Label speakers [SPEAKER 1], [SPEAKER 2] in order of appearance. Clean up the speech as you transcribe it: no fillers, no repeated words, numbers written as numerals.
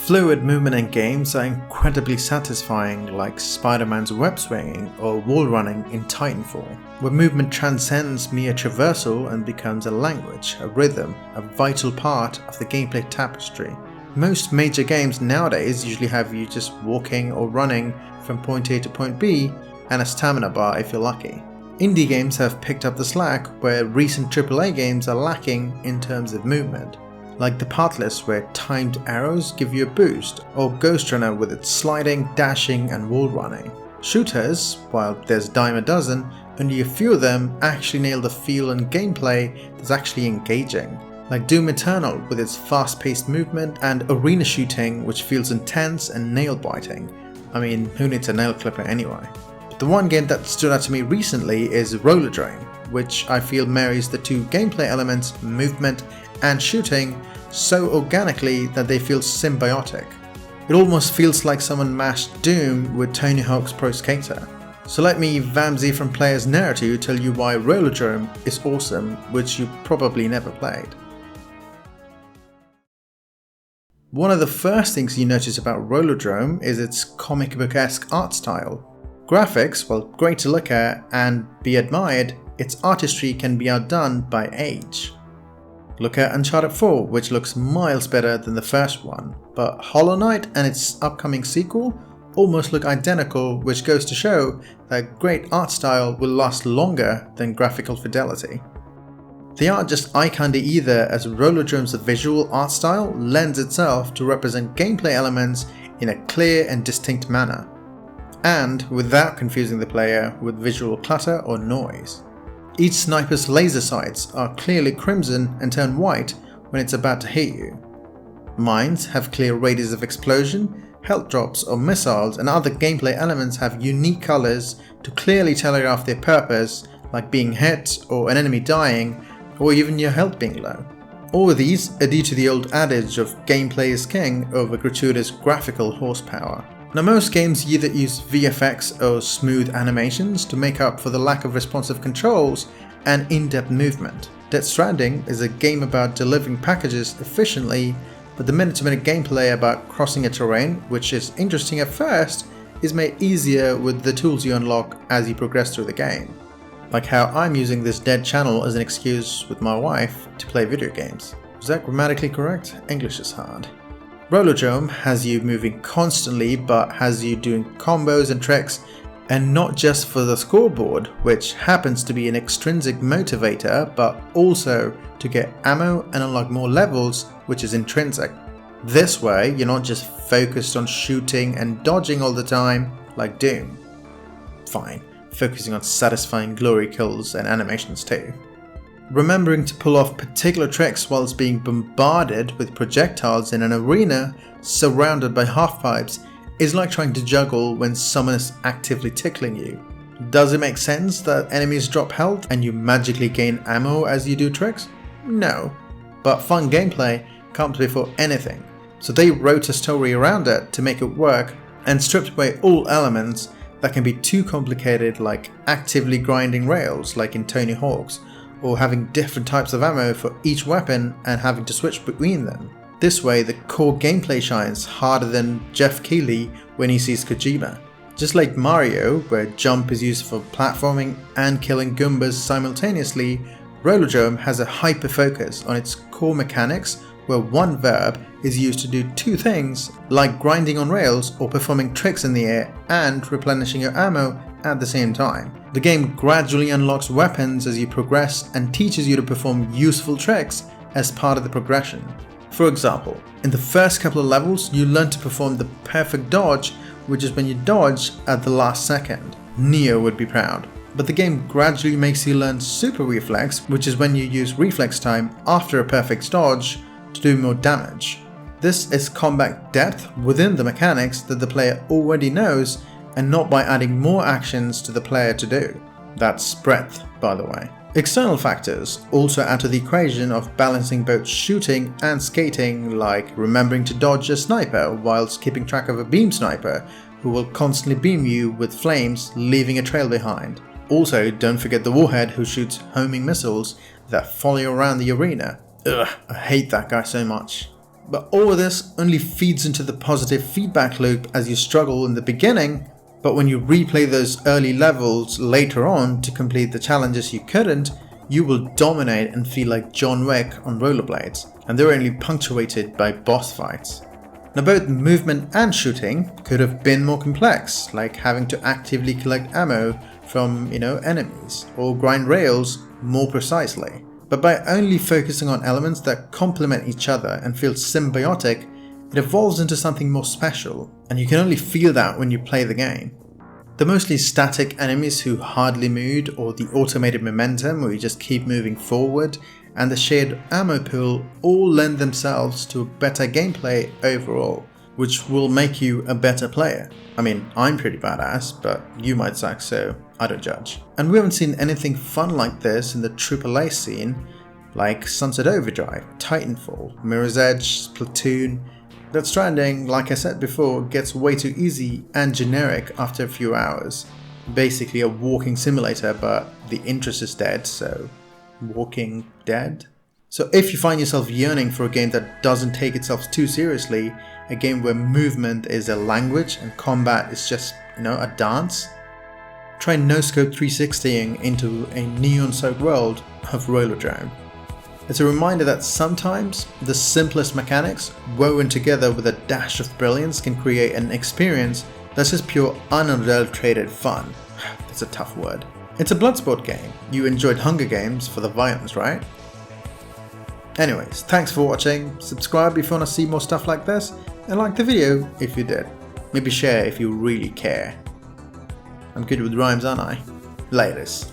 [SPEAKER 1] Fluid movement in games are incredibly satisfying, like Spider-Man's web swinging or wall running in Titanfall, where movement transcends mere traversal and becomes a language, a rhythm, a vital part of the gameplay tapestry. Most major games nowadays usually have you just walking or running from point A to point B and a stamina bar if you're lucky. Indie games have picked up the slack where recent AAA games are lacking in terms of movement, like the Pathless where timed arrows give you a boost, or Ghost Runner with its sliding, dashing and wall running. Shooters, while there's a dime a dozen, only a few of them actually nail the feel and gameplay that's actually engaging, like Doom Eternal with its fast-paced movement and arena shooting which feels intense and nail-biting. I mean, who needs a nail clipper anyway? But the one game that stood out to me recently is Rollerdrome, which I feel marries the two gameplay elements, movement and shooting, so organically that they feel symbiotic. It almost feels like someone mashed Doom with Tony Hawk's Pro Skater. So let me, Vamsy from Players Narrative, tell you why Rollerdrome is awesome, which you probably never played. One of the first things you notice about Rollerdrome is its comic book-esque art style. Graphics, while great to look at and be admired, its artistry can be outdone by age. Look at Uncharted 4, which looks miles better than the first one, but Hollow Knight and its upcoming sequel almost look identical, which goes to show that great art style will last longer than graphical fidelity. They aren't just eye candy either, as Rollerdrome's visual art style lends itself to represent gameplay elements in a clear and distinct manner, and without confusing the player with visual clutter or noise. Each sniper's laser sights are clearly crimson and turn white when it's about to hit you. Mines have clear radius of explosion, health drops or missiles and other gameplay elements have unique colours to clearly telegraph their purpose, like being hit or an enemy dying or even your health being low. All of these are due to the old adage of gameplay is king over gratuitous graphical horsepower. Now most games either use VFX or smooth animations to make up for the lack of responsive controls and in-depth movement. Death Stranding is a game about delivering packages efficiently, but the minute-to-minute gameplay about crossing a terrain, which is interesting at first, is made easier with the tools you unlock as you progress through the game. Like how I'm using this dead channel as an excuse with my wife to play video games. Was that grammatically correct? English is hard. Rollerdrome has you moving constantly but has you doing combos and tricks, and not just for the scoreboard, which happens to be an extrinsic motivator, but also to get ammo and unlock more levels, which is intrinsic. This way you're not just focused on shooting and dodging all the time like Doom. Fine, focusing on satisfying glory kills and animations too. Remembering to pull off particular tricks whilst being bombarded with projectiles in an arena surrounded by half-pipes is like trying to juggle when someone is actively tickling you. Does it make sense that enemies drop health and you magically gain ammo as you do tricks? No, but fun gameplay comes before anything, so they wrote a story around it to make it work and stripped away all elements that can be too complicated, like actively grinding rails like in Tony Hawk's, or having different types of ammo for each weapon and having to switch between them. This way the core gameplay shines harder than Jeff Keighley when he sees Kojima. Just like Mario, where jump is used for platforming and killing Goombas simultaneously, Rollerdrome has a hyper focus on its core mechanics where one verb is used to do two things, like grinding on rails or performing tricks in the air and replenishing your ammo at the same time. The game gradually unlocks weapons as you progress and teaches you to perform useful tricks as part of the progression. For example, in the first couple of levels you learn to perform the perfect dodge, which is when you dodge at the last second. Neo would be proud. But the game gradually makes you learn super reflex, which is when you use reflex time after a perfect dodge to do more damage. This is combat depth within the mechanics that the player already knows, and not by adding more actions to the player to do. That's breadth, by the way. External factors also add to the equation of balancing both shooting and skating, like remembering to dodge a sniper whilst keeping track of a beam sniper who will constantly beam you with flames, leaving a trail behind. Also, don't forget the warhead who shoots homing missiles that follow you around the arena. Ugh, I hate that guy so much. But all of this only feeds into the positive feedback loop as you struggle in the beginning, but when you replay those early levels later on to complete the challenges you couldn't, you will dominate and feel like John Wick on rollerblades, and they're only punctuated by boss fights. Now both movement and shooting could have been more complex, like having to actively collect ammo from, enemies, or grind rails more precisely. But by only focusing on elements that complement each other and feel symbiotic, it evolves into something more special, and you can only feel that when you play the game. The mostly static enemies who hardly move, or the automated momentum where you just keep moving forward, and the shared ammo pool all lend themselves to a better gameplay overall, which will make you a better player. I mean, I'm pretty badass, but you might suck, so I don't judge. And we haven't seen anything fun like this in the AAA scene, like Sunset Overdrive, Titanfall, Mirror's Edge, Splatoon. Death Stranding, like I said before, gets way too easy and generic after a few hours. Basically a walking simulator, but the interest is dead, so walking dead? So if you find yourself yearning for a game that doesn't take itself too seriously, a game where movement is a language and combat is just, a dance, try no-scope 360ing into a neon-soaked world of Rollerdrome. It's a reminder that sometimes the simplest mechanics woven together with a dash of brilliance can create an experience that's just pure unadulterated fun. That's a tough word. It's a bloodsport game. You enjoyed Hunger Games for the violence, right? Anyways, thanks for watching, subscribe if you want to see more stuff like this, and like the video if you did. Maybe share if you really care. I'm good with rhymes, aren't I? Laters.